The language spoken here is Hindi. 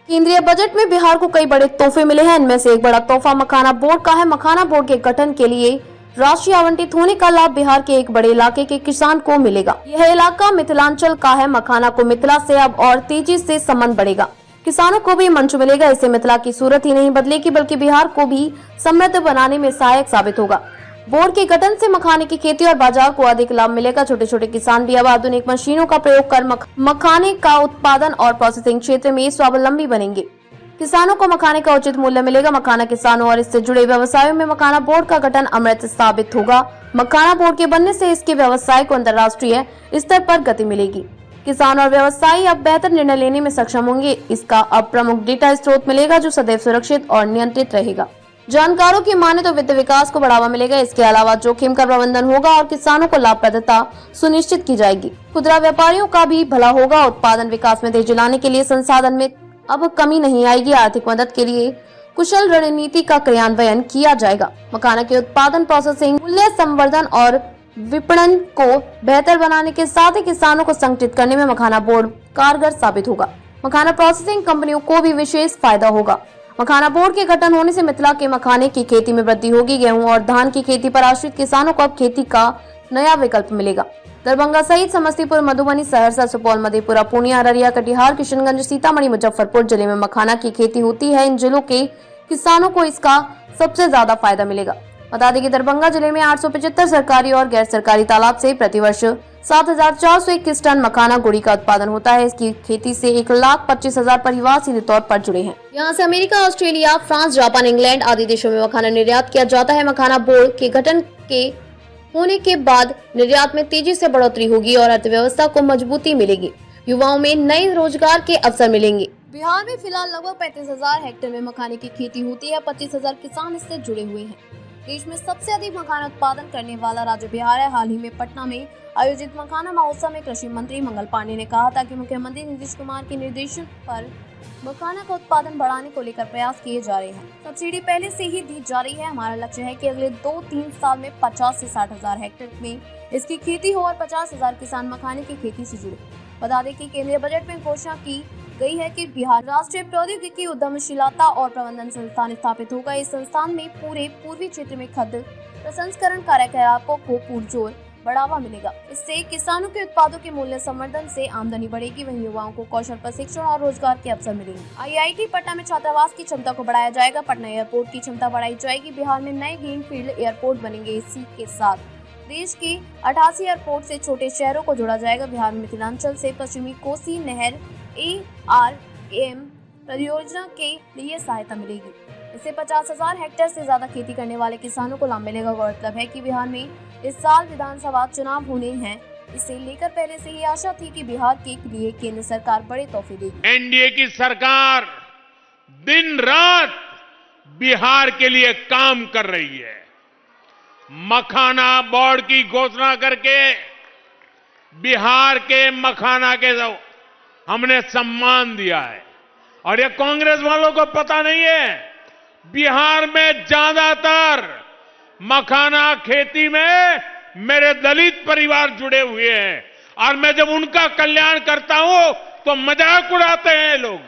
केंद्रीय बजट में बिहार को कई बड़े तोहफे मिले हैं। इनमें से एक बड़ा तोहफा मखाना बोर्ड का है। मखाना बोर्ड के गठन के लिए राशि आवंटित होने का लाभ बिहार के एक बड़े इलाके के किसान को मिलेगा। यह इलाका मिथिलांचल का है। मखाना को मिथिला से अब और तेजी से संबंध बढ़ेगा। किसानों को भी मंच मिलेगा। इससे मिथिला की सूरत ही नहीं बदलेगी बल्कि बिहार को भी समृद्ध बनाने में सहायक साबित होगा। बोर्ड के गठन से मखाने की खेती और बाजार को अधिक लाभ मिलेगा। छोटे छोटे किसान भी अब आधुनिक मशीनों का प्रयोग कर मखाने का उत्पादन और प्रोसेसिंग क्षेत्र में स्वावलंबी बनेंगे। किसानों को मखाने का उचित मूल्य मिलेगा। मखाना किसानों और इससे जुड़े व्यवसायों में मखाना बोर्ड का गठन अमृत साबित होगा। मखाना बोर्ड के बनने से इसके व्यवसाय को अंतर्राष्ट्रीय स्तर पर गति मिलेगी। किसान और व्यवसायी अब बेहतर निर्णय लेने में सक्षम होंगे। इसका अब प्रमुख डेटा स्रोत मिलेगा जो सदैव सुरक्षित और नियंत्रित रहेगा। जानकारों की माने तो वित्त विकास को बढ़ावा मिलेगा। इसके अलावा जोखिम का प्रबंधन होगा और किसानों को लाभप्रदता सुनिश्चित की जाएगी। खुदरा व्यापारियों का भी भला होगा। उत्पादन विकास में तेजी लाने के लिए संसाधन में अब कमी नहीं आएगी। आर्थिक मदद के लिए कुशल रणनीति का क्रियान्वयन किया जाएगा। मखाना के उत्पादन, प्रोसेसिंग, मूल्य संवर्धन और विपणन को बेहतर बनाने के साथ ही किसानों को संगठित करने में मखाना बोर्ड कारगर साबित होगा। मखाना प्रोसेसिंग कंपनियों को भी विशेष फायदा होगा। मखाना बोर्ड के गठन होने से मिथिला के मखाने की खेती में वृद्धि होगी। गेहूं और धान की खेती पर आश्रित किसानों को अब खेती का नया विकल्प मिलेगा। दरभंगा सहित समस्तीपुर, मधुबनी, सहरसा, सुपौल, मधेपुरा, पूर्णिया, अररिया, कटिहार, किशनगंज, सीतामढ़ी, मुजफ्फरपुर जिले में मखाना की खेती होती है। इन जिलों के किसानों को इसका सबसे ज्यादा फायदा मिलेगा। बता दें कि दरभंगा जिले में 875 सरकारी और गैर सरकारी तालाब से प्रतिवर्ष 7,421 टन मखाना गुड़ी का उत्पादन होता है। इसकी खेती से 1,25,000 परिवार सीधे तौर पर जुड़े हैं। यहाँ से America, Australia, France, Japan, England आदि देशों में मखाना निर्यात किया जाता है। मखाना बोर्ड के गठन के होने के बाद निर्यात में तेजी से बढ़ोतरी होगी और अर्थव्यवस्था को मजबूती मिलेगी। युवाओं में नए रोजगार के अवसर मिलेंगे। बिहार में फिलहाल लगभग 35,000 हेक्टेयर में मखाने की खेती होती है। 25,000 किसान इससे जुड़े हुए हैं। देश में सबसे अधिक मखाना उत्पादन करने वाला राज्य बिहार है। हाल ही में पटना में आयोजित मखाना महोत्सव में कृषि मंत्री मंगल पांडे ने कहा था कि मुख्यमंत्री नीतीश कुमार के निर्देशन पर मखाना का उत्पादन बढ़ाने को लेकर प्रयास किए जा रहे हैं। सब्सिडी पहले से ही दी जा रही है। हमारा लक्ष्य है कि अगले 2-3 साल में 50 से 60,000 हेक्टेयर में इसकी खेती हो और 50,000 किसान मखाने की खेती से जुड़े। बता दें कि केंद्रीय बजट में घोषणा की गई है कि बिहार राष्ट्रीय प्रौद्योगिकी, उद्यमशीलता और प्रबंधन संस्थान स्थापित होगा। इस संस्थान में पूरे पूर्वी क्षेत्र में खाद्य प्रसंस्करण कार्यकलापों को पुरजोर बढ़ावा मिलेगा। इससे किसानों के उत्पादों के मूल्य संवर्धन से आमदनी बढ़ेगी। वहीं युवाओं को कौशल प्रशिक्षण और रोजगार के अवसर मिलेंगे। IIT पटना में छात्रावास की क्षमता को बढ़ाया जाएगा। पटना एयरपोर्ट की क्षमता बढ़ाई जाएगी। बिहार में नए ग्रीनफील्ड एयरपोर्ट बनेंगे। इसी के साथ देश के 88 एयरपोर्ट से छोटे शहरों को जोड़ा जाएगा। बिहार में मिथिलांचल से पश्चिमी कोसी नहर ARAM परियोजना के लिए सहायता मिलेगी। इससे 50,000 हेक्टेयर से ज्यादा खेती करने वाले किसानों को लाभ मिलेगा। गौरतलब है कि बिहार में इस साल विधानसभा चुनाव होने हैं। इसे लेकर पहले से ही आशा थी कि बिहार के लिए केंद्र सरकार बड़े तोहफे देगी। एनडीए की सरकार दिन रात बिहार के लिए काम कर रही है। मखाना बोर्ड की घोषणा करके बिहार के मखाना के हमने सम्मान दिया है। और ये कांग्रेस वालों को पता नहीं है, बिहार में ज्यादातर मखाना खेती में मेरे दलित परिवार जुड़े हुए हैं और मैं जब उनका कल्याण करता हूं तो मजाक उड़ाते हैं लोग।